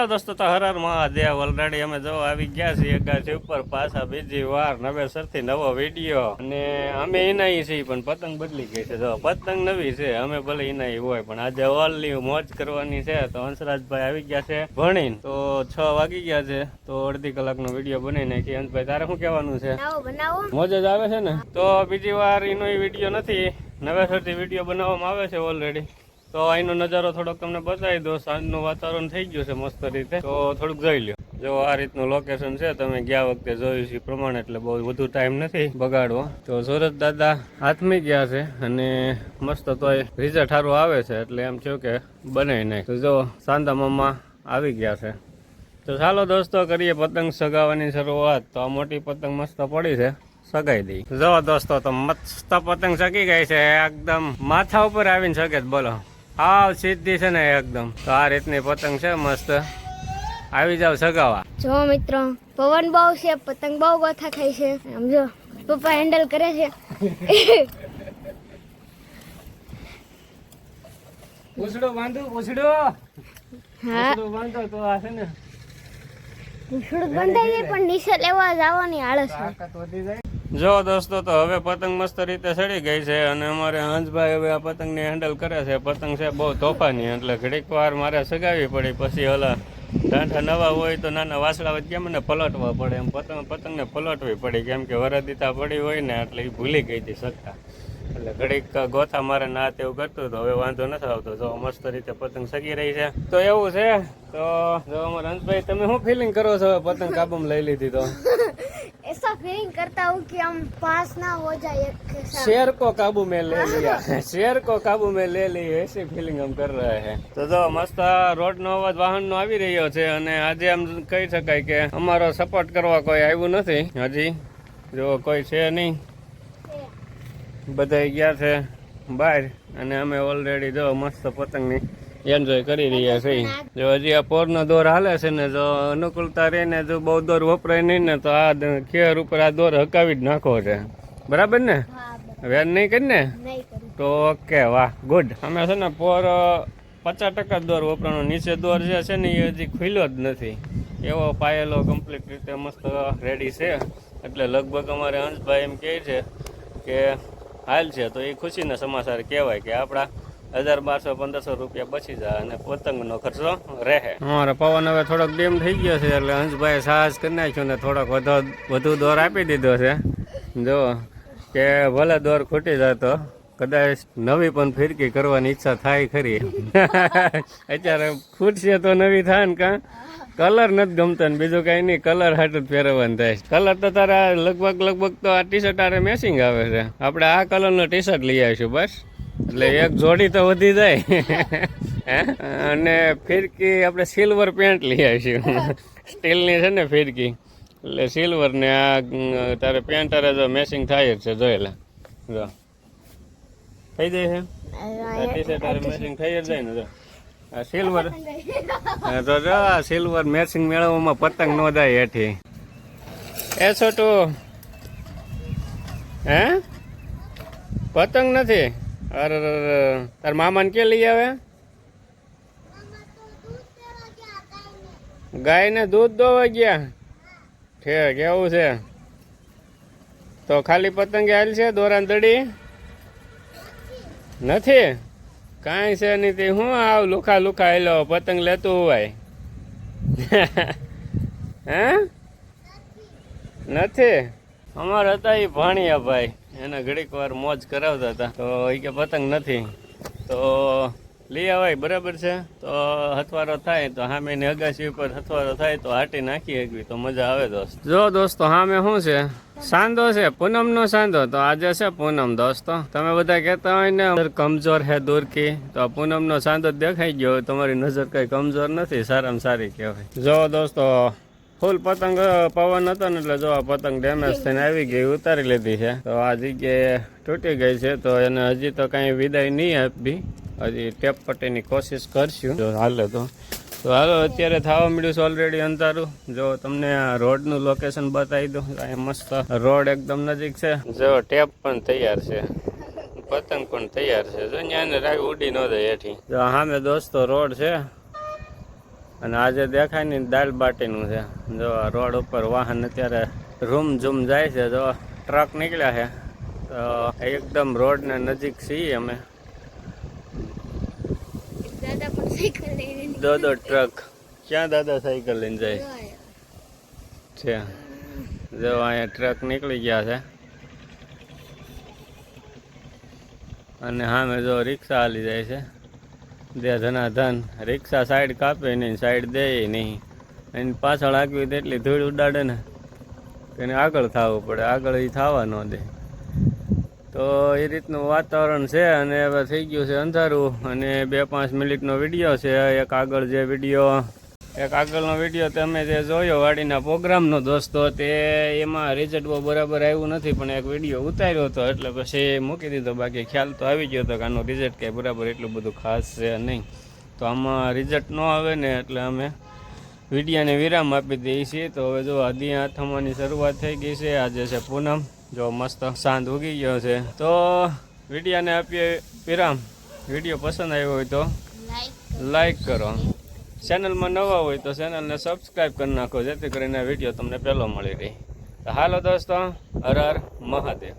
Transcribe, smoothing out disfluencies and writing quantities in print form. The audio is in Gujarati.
હાલો દોસ્તો, તો હર હર મહાદેવ. ઓલરેડી અમે જો આવી ગયા છીએ ગાડી ઉપર પાછા બીજી વાર નવેસરથી નવો વિડીયો. અને અમે એનાઈ છીએ પણ પતંગ બદલી ગઈ છે. જો પતંગ નવી છે, અમે ભલે એનાઈ હોય પણ આજે ઓલની મોજ કરવાની છે. તો હંસરાજભાઈ આવી ગયા છે ભણીને, તો 6 વાગી ગયા છે. તો અડધી કલાકનો વિડીયો બનાવી નાખી. હંસભાઈ તારે શું કહેવાનું છે? મોજ જ આવે છે ને? તો બીજી વાર એનો વિડીયો નથી, નવેસરથી વિડીયો બનાવવામાં આવે છે ઓલરેડી. તો અહીંનો નજારો થોડોક તમને બતાવી દો. સાંજનું વાતાવરણ થઈ ગયું છે મસ્ત રીતે, તો થોડુંક જોઈ લ્યો. જો આ રીતનું લોકેશન છે, તમે ગયા વખતે જોયું છે પ્રમાણે, એટલે બહુ વધુ ટાઈમ નથી બગાડવો. તો સુરત દાદા હાથમી ગયા છે અને મસ્ત તોય રિઝલ્ટ સારું આવે છે, એટલે એમ થયું કે બનાવી નાખ. તો જો સાંદા મામા આવી ગયા છે. તો ચાલો દોસ્તો, કરીએ પતંગ સગાવવાની શરૂઆત. તો આ મોટી પતંગ મસ્ત પડી છે, સગાઈ દઈ. જો દોસ્તો, તો મસ્ત પતંગ સગી ગઈ છે, એકદમ માથા ઉપર આવીને સગે. બોલો, હાવ સીધી છે ને એકદમ. તો આ રીતની પતંગ છે મસ્ત, આવી જાવ સગાવા. જો મિત્રો, પવન બહુ છે, પતંગ બહુ ગોથા ખાય છે. સમજો, પપ્પા હેન્ડલ કરે છે. પૂછડો બાંધો, પૂછડો. હા, બાંધો તો આ છે ને પૂછડું બંધાઈ જાય પણ નીચે લેવા જવાની આળસ છે. જો દોસ્તો, તો હવે પતંગ મસ્ત રીતે સડી ગઈ છે અને અમારે હંસભાઈ હવે આ પતંગને હેન્ડલ કરે છે. પતંગ છે બહુ તોફાની, એટલે ઘડીક વાર મારે સગાવી પડી. પછી ઓલા ડાંઠા નવા હોય તો નાના વાસળા હોય કેમ ને પલટવા પડે, એમ પતંગને પલટવી પડી, કેમ કે વરદિતા પડી હોય ને એટલે એ ભૂલી ગઈ હતી શકતા. એટલે ઘડીક ગોથા મારે ના તેવું કરતું હતું. હવે વાંધો નથી આવતો. જો મસ્ત રીતે પતંગ સગી રહી છે. તો એવું છે. તો જો અમારા હંસભાઈ, તમે શું ફિલિંગ કરો છો પતંગ કાબુમાં લઈ લીધી? તો ऐसा फीलिंग करता हूँ कि हम पास ना हो जाए एक के साथ। शेर को काबू में ले लिया, शेर को काबू में ले ली, ऐसी फीलिंग हम कर रहे हैं. તો જો મસ્ત રોડ નો અવાજ વાહન નો આવી રહ્યો છે અને આજે આમ કહી શકાય કે અમારો સપોર્ટ કરવા કોઈ આવ્યું નથી હજી. જો કોઈ છે નહીં, બધા ગયા છે બહાર અને અમે ઓલરેડી જો મસ્ત પતંગની એન્જોય કરી રહ્યા છે. જો હજી આ પોરનો દોર હાલે છે ને, જો અનુકૂળતા રહીને જો બહુ દોર વપરાય નહીં ને, તો આ ખેર ઉપર આ દોર હકાવી જ નાખો છે. બરાબર ને? વેન નહીં કરી ને? તો ઓકે, વાહ, ગુડ. અમે છે ને પોર 50% દોર વપરાનો, નીચે દોર જે છે ને એ હજી ખુલ્યો જ નથી. એવો પાયેલો કમ્પ્લીટ રીતે મસ્ત રેડી છે. એટલે લગભગ અમારે હંસભાઈ એમ કહે છે કે હાલ છે. તો એ ખુશીના સમાચાર કહેવાય કે આપણા 1200-1500 રૂપિયા બચી જાય અને પતંગનો ખર્ચો રહે. અમારે પવન હવે થોડોક ડીમ થઈ ગયો છે, એટલે હંસભાઈ સાહસ કરી નાખ્યો ને થોડોક વધુ દોર આપી દીધો છે. જો કે ભલે દોર ખૂટી જાય તો કદાચ નવી પણ ફિરકી કરવાની ઈચ્છા થાય ખરી. અત્યારે ખૂટશે તો નવી થાય ને, કાં કલર નથી ગમતો ને બીજું કઈ નહીં, કલર હાટું જ પહેરવાનું થાય. કલર તો તારા લગભગ તો આ ટી શર્ટ આરે મેચિંગ આવે છે. આપણે આ કલરનો ટી શર્ટ લઈ આવીશું બસ, એટલે એક જોડી તો વધી જાય. અને ફિરકી આપણે સિલ્વર પેન્ટ લઈ આવીશું, સ્ટીલની છે ને ફિરકી, એટલે સિલ્વર ને આ તારે પેન્ટ આરે જો મેચિંગ થાય જ છે. જોયેલા જો થઈ જાય છે, આ ટી શર્ટ આરે મેચિંગ થઈ જ જાય ને. જો આ સિલ્વર, તો જો આ સિલ્વર મેચિંગ મેળવવામાં પતંગ નો જાય હેઠી. એ છોટું, હે પતંગ નથી? અરે તાર મામાને કે લઈ આવે? ગાયને દૂધ દોવા ગયા. ઠેક એવું છે? તો ખાલી પતંગ હાલ છે, દોરાન દડી નથી? કાંઈ છે નહીં. તે હું આવ લુખા હેલો પતંગ લેતું હોય. હે નથી? અમારે હતા એ ભાણિયા ભાઈ, એને ઘડીક વાર મોજ કરાવતા હતા. તો એ કે પતંગ નથી, તો લઈ આવાય. બરાબર છે. તો હથવારો થાય તો સામે અગાસી ઉપર હથવારો થાય તો હાટી નાખી એકવી તો મજા આવે દોસ્ત. જો દોસ્તો, સામે શું છે? સાંધો છે, પૂનમનો સાંધો. તો આજે છે પૂનમ દોસ્તો. તમે બધા કહેતા હોય ને કમજોર હે દૂર કી, તો પૂનમનો સાંધો દેખાઈ ગયો. તમારી નજર કઈ કમજોર નથી, સારામાં સારી કહેવાય. જો દોસ્તો, ફૂલ પતંગ પવન હતો ને એટલે જો આ પતંગ ડેમેજ થઈને આવી ગઈ, ઉતારી લીધી છે. તો આ જગ્યાએ તૂટી ગઈ છે, તો એને હજી તો કઈ વિદાય નહીં આપી, હજી ટેપ પટ્ટીની કોશિશ કરશું જો હાલે તો. હાલો, અત્યારે થવા મળ્યું છે ઓલરેડી અંધારું. જો તમને આ રોડનું લોકેશન બતાવી દઉં. અહીંયા મસ્ત રોડ એકદમ નજીક છે. જો ટેપ પણ તૈયાર છે, પતંગ પણ તૈયાર છે. જો ત્યાં રાવી ઉડી ન જાય હેઠી. જો સામે દોસ્તો રોડ છે અને આજે દેખાય ને દાલ બાટીનું છે. જો રોડ ઉપર વાહન અત્યારે રૂમ ઝૂમ જાય છે. જો ટ્રક નીકળ્યા છે તો એકદમ રોડને નજીક છીએ અમે. દાદા પણ સાયકલ લઈને દો ટ્રક ક્યાં દાદા સાયકલ લઈને જાય છે. જો અહીંયા ટ્રક નીકળી ગયા છે અને સામે જો રિક્ષા હાલી જાય છે. દે ધનાધન રિક્ષા સાઈડ કાપે નહીં, સાઈડ દે નહીં. એની પાછળ આગવી તેટલી ધૂળ ઉડાડે ને એને આગળ થવું પડે, આગળ એ થવા ન દે. તો એ રીતનું વાતાવરણ છે. અને હવે થઈ ગયું છે અંધારું અને 2-5 મિનિટનો વિડીયો છે. એક આગળનો વિડીયો તમે જે જોયો વાડીના પ્રોગ્રામનો દોસ્તો, તે એમાં રિઝલ્ટ બહુ બરાબર આવ્યું નથી, પણ એક વિડીયો ઉતાર્યો હતો એટલે પછી મૂકી દીધો. બાકી ખ્યાલ તો આવી ગયો હતો કે આનું રિઝલ્ટ કંઈ બરાબર એટલું બધું ખાસ છે નહીં. તો આમાં રિઝલ્ટ ન આવે ને એટલે અમે વિડીયાને વિરામ આપી દઈએ છીએ. તો હવે જો અધિયા થવાની શરૂઆત થઈ ગઈ છે. આજે છે પૂનમ. જો મસ્ત સાંજ ઉગી ગયો છે. તો વિડીયાને આપીએ વિરામ. વિડીયો પસંદ આવ્યો હોય તો લાઈક કરો. ચેનલમાં નવા હોય તો ચેનલને સબસ્ક્રાઈબ કરી નાખો, જેથી કરીને વિડીયો તમને પહેલો મળી રહે. તો હાલો દોસ્તો, હર હર મહાદેવ.